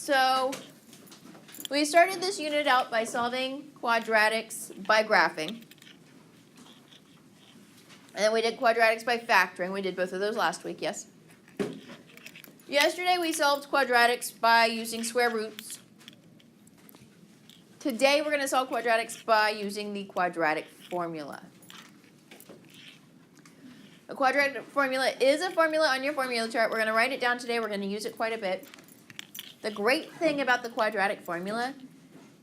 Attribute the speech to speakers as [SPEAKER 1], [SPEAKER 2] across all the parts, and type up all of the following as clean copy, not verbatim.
[SPEAKER 1] So we started this unit out by solving quadratics by graphing. And then we did quadratics by factoring. We did both of those last week, yes? Yesterday we solved quadratics by using square roots. Today we're going to solve quadratics by using the quadratic formula. A quadratic formula is a formula on your formula chart. We're going to write it down today. We're going to use it quite a bit. The great thing about the quadratic formula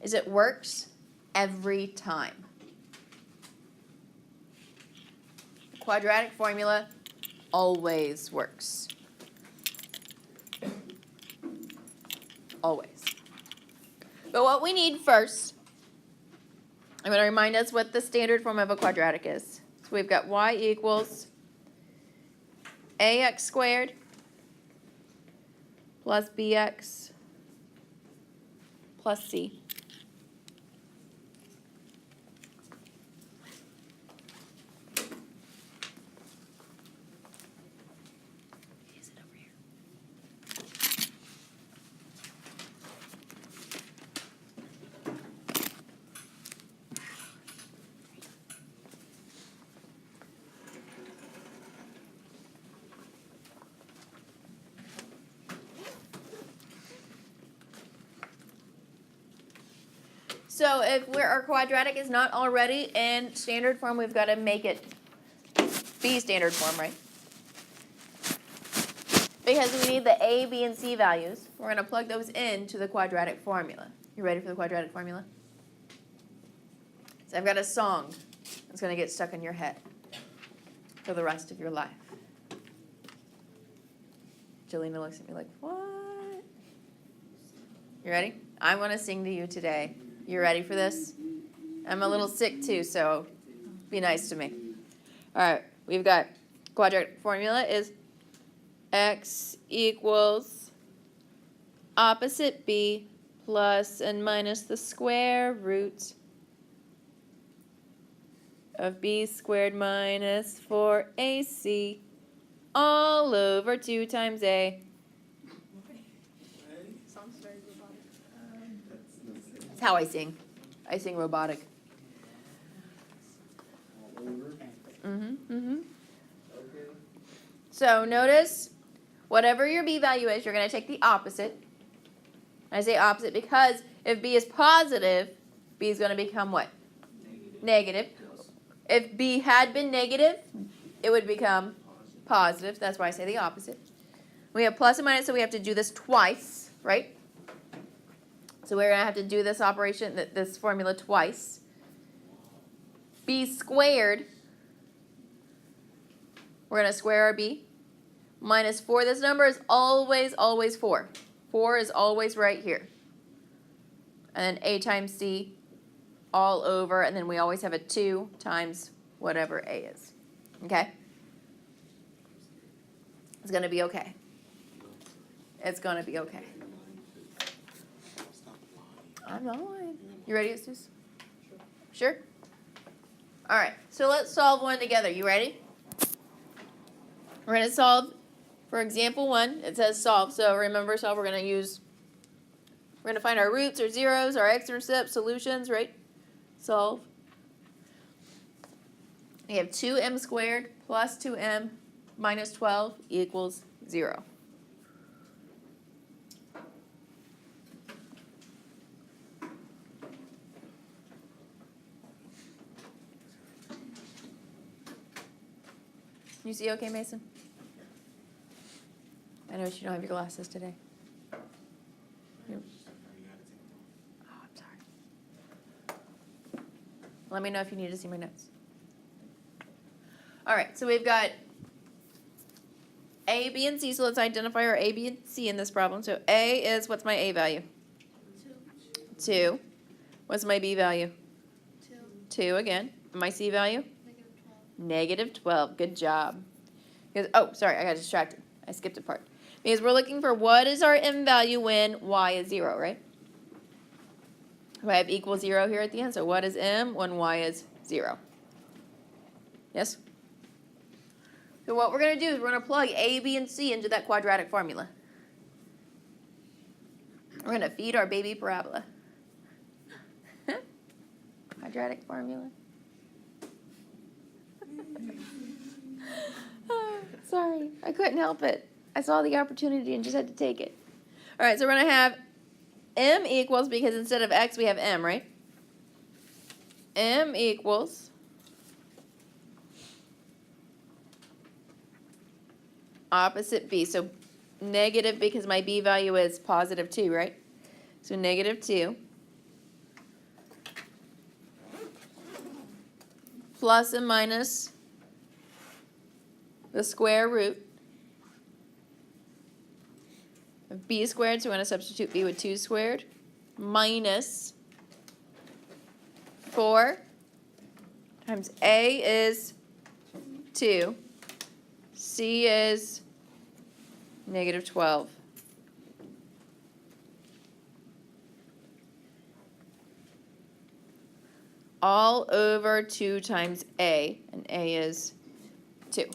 [SPEAKER 1] is it works every time. The quadratic formula always works. Always. But what we need first, I'm going to remind us what the standard form of a quadratic is. So we've got y equals ax squared plus bx plus c. Is it over here? So if our quadratic is not already in standard form, we've got to make it be standard form, right? Because we need the a, b, and c values. We're going to plug those into the quadratic formula. You ready for the quadratic formula? So I've got a song that's going to get stuck in your head for the rest of your life. Jelena looks at me like, what? You ready? I want to sing to you today. You ready for this? I'm a little sick too, so be nice to me. All right, we've got quadratic formula is x equals opposite b plus and minus the square root of b squared minus 4ac all over 2 times a. That's how I sing. I sing robotic. So notice, whatever your b value is, you're going to take the opposite. I say opposite because if b is positive, b is going to become what? Negative. If b had been negative, it would become positive. That's why I say the opposite. We have plus and minus, so we have to do this twice, right? So we're going to have to do this operation, this formula twice. B squared, we're going to square our b, minus 4. This number is always 4. 4 is always right here. And then a times c all over, and then we always have a 2 times whatever a is. Okay? It's going to be okay. It's going to be okay. I'm not lying. You ready, Eustace? Sure? All right, so let's solve one together. You ready? We're going to solve, for example 1, it says solve. So remember solve, we're going to find our roots, our zeros, our x-intercepts, solutions, right? Solve. We have 2m squared plus 2m minus 12 equals 0. You see okay, Mason? I know you don't have your glasses today. Oh, I'm sorry. Let me know if you need to see my notes. All right, so we've got A, B, and C. So let's identify our A, B, and C in this problem. So A is, what's my A value? 2. What's my B value? 2 again. And my C value? Negative 12. Good job. Because, oh, sorry, I got distracted. I skipped a part. Because we're looking for what is our m value when y is 0, right? I have equals 0 here at the end. So what is m when y is 0? Yes? So what we're going to do is we're going to plug A, B, and C into that quadratic formula. We're going to feed our baby parabola. Quadratic formula. Sorry, I couldn't help it. I saw the opportunity and just had to take it. All right, so we're going to have m equals, because instead of x we have m, right? M equals opposite b. So negative, because my b value is positive 2, right? So negative 2 plus and minus the square root of b squared, so we're going to substitute b with 2 squared, minus 4 times a is 2, c is negative 12. All over 2 times a, and a is 2. Is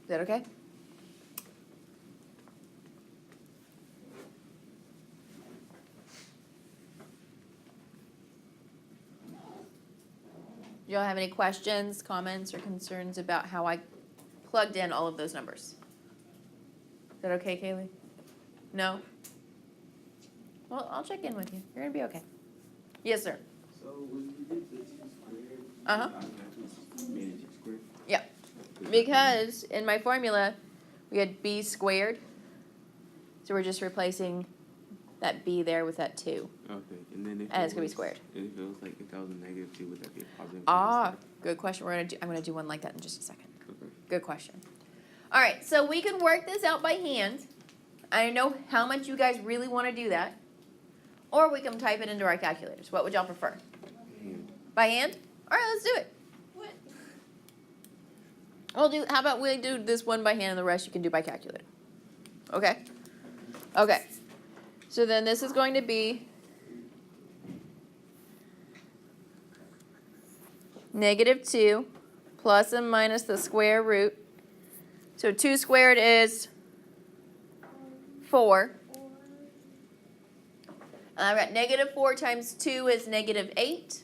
[SPEAKER 1] that okay? Do y'all have any questions, comments, or concerns about how I plugged in all of those numbers? Is that okay, Kaylee? No? Well, I'll check in with you. You're going to be okay. Yes, sir.
[SPEAKER 2] So when you did the 2 squared,
[SPEAKER 1] Uh-huh.
[SPEAKER 2] you made it 2 squared?
[SPEAKER 1] Yeah. Because in my formula, we had b squared. So we're just replacing that b there with that 2.
[SPEAKER 2] Okay, and then if
[SPEAKER 1] And it's going to be squared.
[SPEAKER 2] If it was like, if that was a negative 2, would that be a positive?
[SPEAKER 1] Ah, good question. I'm going to do one like that in just a second.
[SPEAKER 2] Okay.
[SPEAKER 1] Good question. All right, so we can work this out by hand. I don't know how much you guys really want to do that. Or we can type it into our calculators. What would y'all prefer?
[SPEAKER 2] Hand.
[SPEAKER 1] By hand? All right, let's do it. How about we do this one by hand and the rest you can do by calculator? Okay? Okay. So then this is going to be negative 2 plus and minus the square root. So 2 squared is 4. And I've got negative 4 times 2 is negative 8.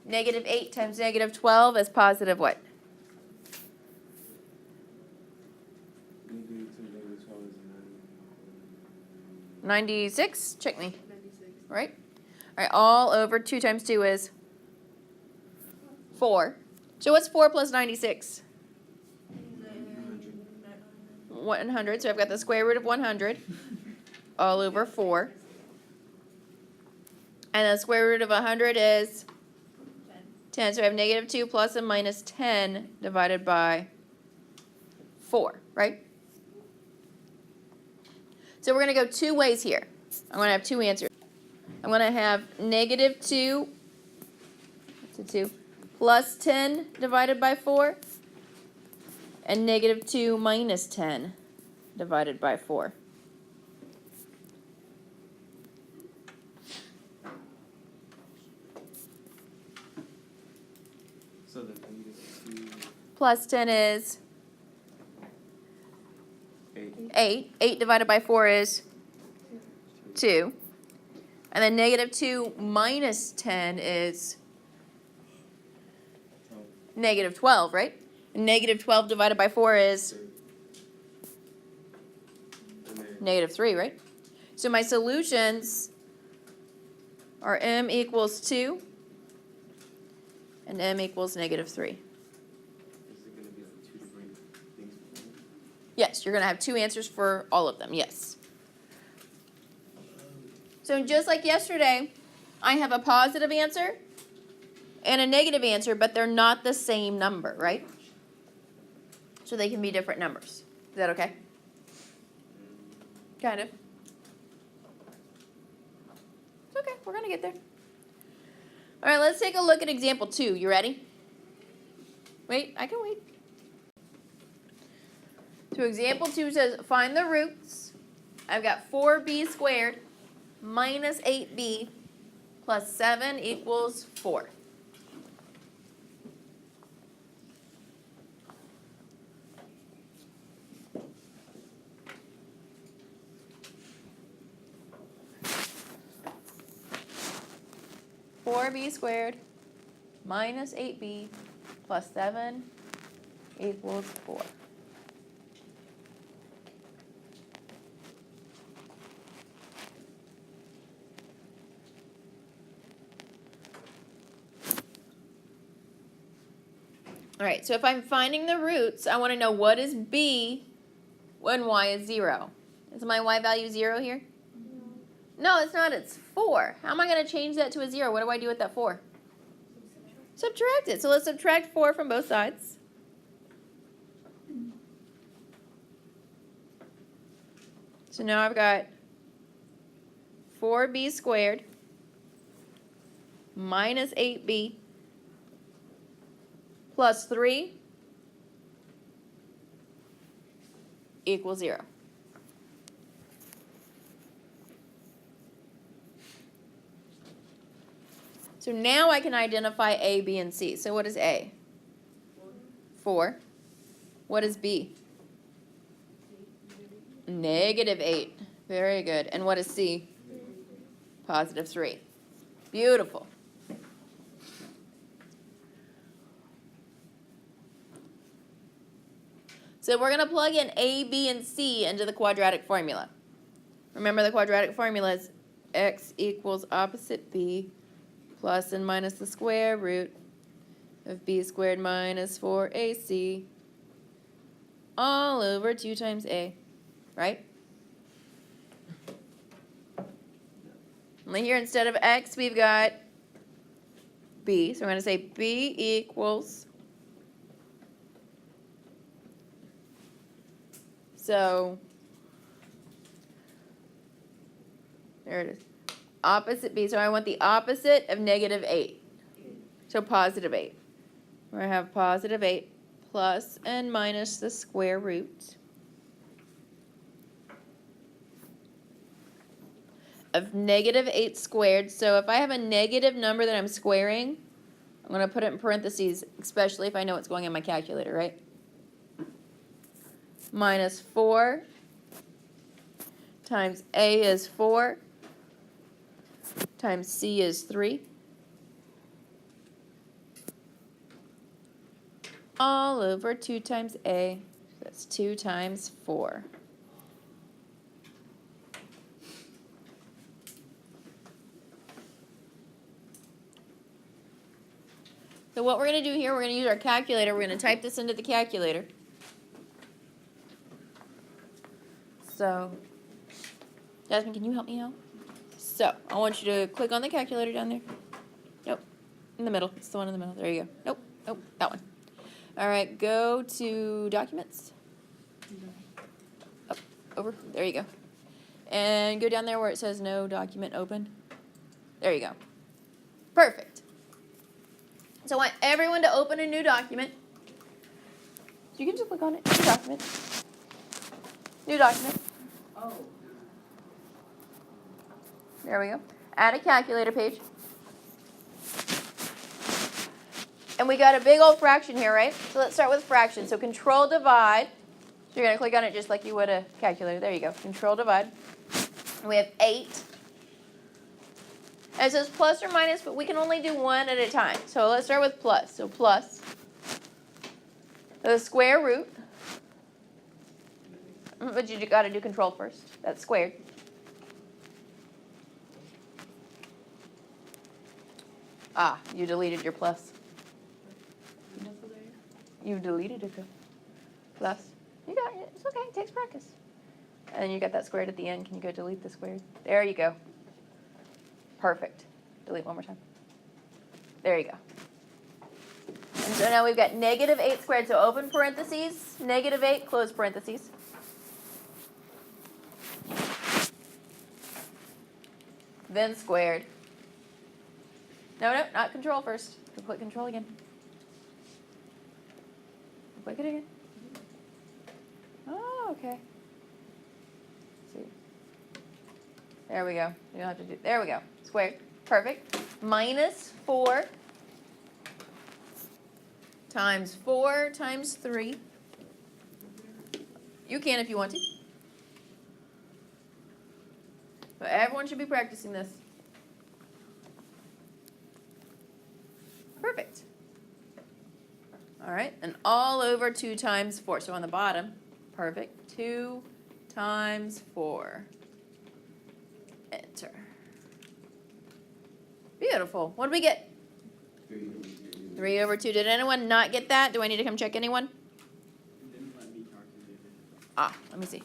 [SPEAKER 1] Negative 8 times negative 12 is positive what?
[SPEAKER 2] Negative 2, negative 12 is
[SPEAKER 1] 96? Check me.
[SPEAKER 3] 96.
[SPEAKER 1] Right? All right, all over 2 times 2 is 4. So what's 4 plus 96? 100. So I've got the square root of 100 all over 4. And the square root of 100 is 10. So I have negative 2 plus and minus 10 divided by 4, right? So we're going to go 2 ways here. I'm going to have 2 answers. I'm going to have negative 2, that's a 2, plus 10 divided by 4, and negative 2 minus 10 divided by 4.
[SPEAKER 2] So the negative 2,
[SPEAKER 1] Plus 10 is
[SPEAKER 2] 8.
[SPEAKER 1] 8. 8 divided by 4 is 2. And then negative 2 minus 10 is negative 12, right? And negative 12 divided by 4 is negative 3, right? So my solutions are m equals 2 and m equals negative 3.
[SPEAKER 2] Is it going to be like 2 different things?
[SPEAKER 1] Yes, you're going to have 2 answers for all of them, yes. So just like yesterday, I have a positive answer and a negative answer, but they're not the same number, right? So they can be different numbers. Is that okay? Kind of. It's okay, we're going to get there. All right, let's take a look at example 2. You ready? Wait, I can wait. So example 2 says, find the roots. I've got 4b squared minus 8b plus 7 equals 4. 4b squared minus 8b plus 7 equals 4. All right, so if I'm finding the roots, I want to know what is b when y is 0. Is my y value 0 here? No, it's not. It's 4. How am I going to change that to a 0? What do I do with that 4? Subtract it. So let's subtract 4 from both sides. So now I've got 4b squared minus 8b plus 3 equals 0. So now I can identify A, B, and C. So what is A? 4. What is B? Negative 8. Very good. And what is C? Positive 3. Beautiful. So we're going to plug in A, B, and C into the quadratic formula. Remember the quadratic formula is x equals opposite b plus and minus the square root of b squared minus 4ac all over 2 times a, right? Only here instead of x we've got b, so we're going to say b equals, so there it is, opposite b. So I want the opposite of negative 8. So positive 8. We're going to have positive 8 plus and minus the square root of negative 8 squared. So if I have a negative number that I'm squaring, I'm going to put it in parentheses, especially if I know what's going in my calculator, right? Minus 4 times a is 4 times c is 3 all over 2 times a. That's 2 times 4. So what we're going to do here, we're going to use our calculator. We're going to type this into the calculator. So, Jasmine, can you help me out? So, I want you to click on the calculator down there. Nope. In the middle. It's the one in the middle. There you go. Nope. Nope. That one. All right. Go to Documents. Up. Over. There you go. And go down there where it says No Document Open. There you go. Perfect. So I want everyone to open a new document. So you can just click on it. New document. New document.
[SPEAKER 2] Oh.
[SPEAKER 1] There we go. Add a calculator page. And we got a big old fraction here, right? So let's start with fraction. So control divide. So you're going to click on it just like you would a calculator. There you go. Control divide. And we have 8. And it says plus or minus, but we can only do one at a time. So let's start with plus. So plus the square root. But you got to do control first. That's squared. Ah, you deleted your plus. You deleted it. Plus. You got it. It's okay. It takes practice. And you got that squared at the end. Can you go delete the squared? There you go. Perfect. Delete one more time. There you go. And so now we've got negative 8 squared. So open parentheses, negative 8, close parentheses. Then squared. No, not control first. Click control again. Click it again. Oh, okay. Let's see. There we go. You don't have to do. There we go. Squared. Perfect. Minus 4 times 4 times 3. You can if you want to. But everyone should be practicing this. Perfect. All right, and all over 2 times 4. So on the bottom, perfect. 2 times 4. Enter. Beautiful. What do we get? 3 over 2. Did anyone not get that? Do I need to come check anyone?
[SPEAKER 2] It didn't let me calculate it.
[SPEAKER 1] Ah, let me see.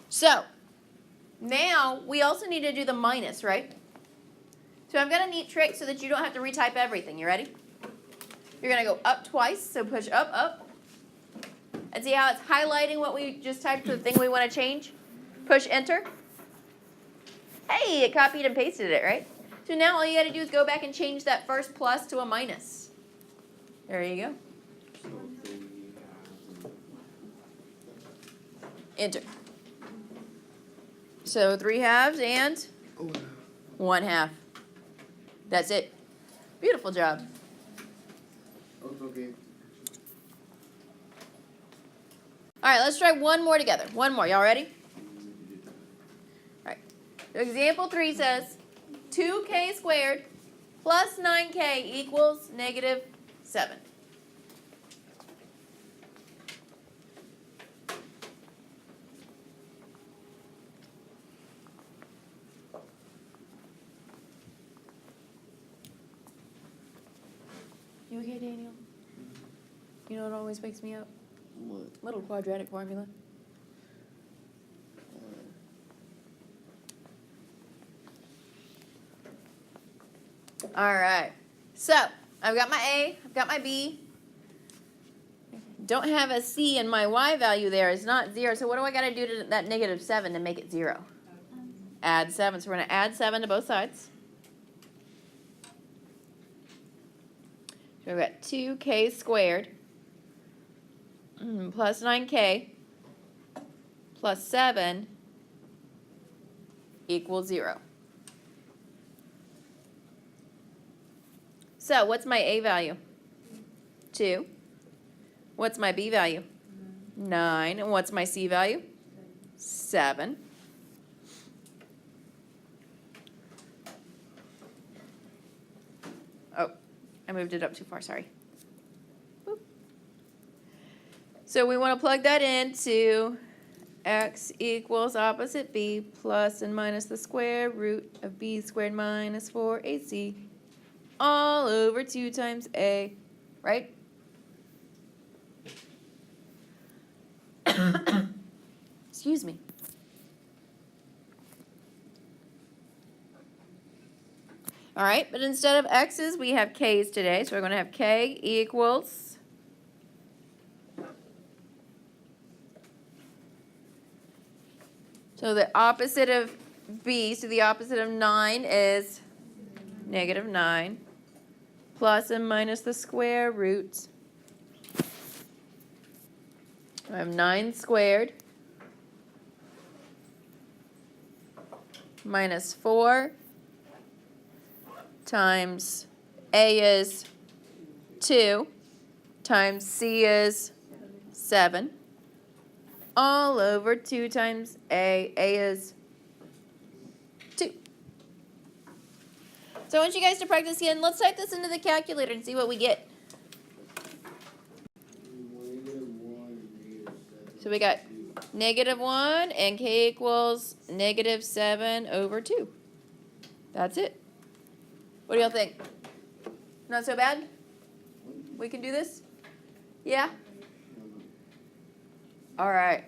[SPEAKER 1] So, now we also need to do the minus, right? So I've got a neat trick so that you don't have to retype everything. You ready? You're going to go up twice, so push up, up. And see how it's highlighting what we just typed, the thing we want to change? Push enter. Hey, it copied and pasted it, right? So now all you got to do is go back and change that first plus to a minus. There you go.
[SPEAKER 2] So 3 halves.
[SPEAKER 1] Enter. So 3 halves and 1 half. That's it. Beautiful job.
[SPEAKER 2] Okay.
[SPEAKER 1] All right, let's try one more together. One more. Y'all ready? All right. Example 3 says 2k squared plus 9k equals negative 7. You okay, Daniel? You know what always wakes me up?
[SPEAKER 2] What?
[SPEAKER 1] Little quadratic formula. All right. So, I've got my A, I've got my B. Don't have a C in my Y value there. It's not 0. So what do I got to do to that negative 7 to make it 0? Add 7. So we're going to add 7 to both sides. So we've got 2k squared plus 9k plus 7 equals 0. So what's my A value? 2. What's my B value? 9. And what's my C value? 7. Oh, I moved it up too far, sorry. Boop. So we want to plug that into x equals opposite b plus and minus the square root of b squared minus 4ac all over 2 times a, right? Excuse me. All right, but instead of x's, we have k's today. So we're going to have k equals so the opposite of b, so the opposite of 9 is negative 9 plus and minus the square root. I have 9 squared minus 4 times a is 2 times c is 7 all over 2 times a is 2. So I want you guys to practice again. Let's type this into the calculator and see what we get. So we got negative 1 and k equals negative 7 over 2. That's it. What do y'all think? Not so bad? We can do this? Yeah? All right.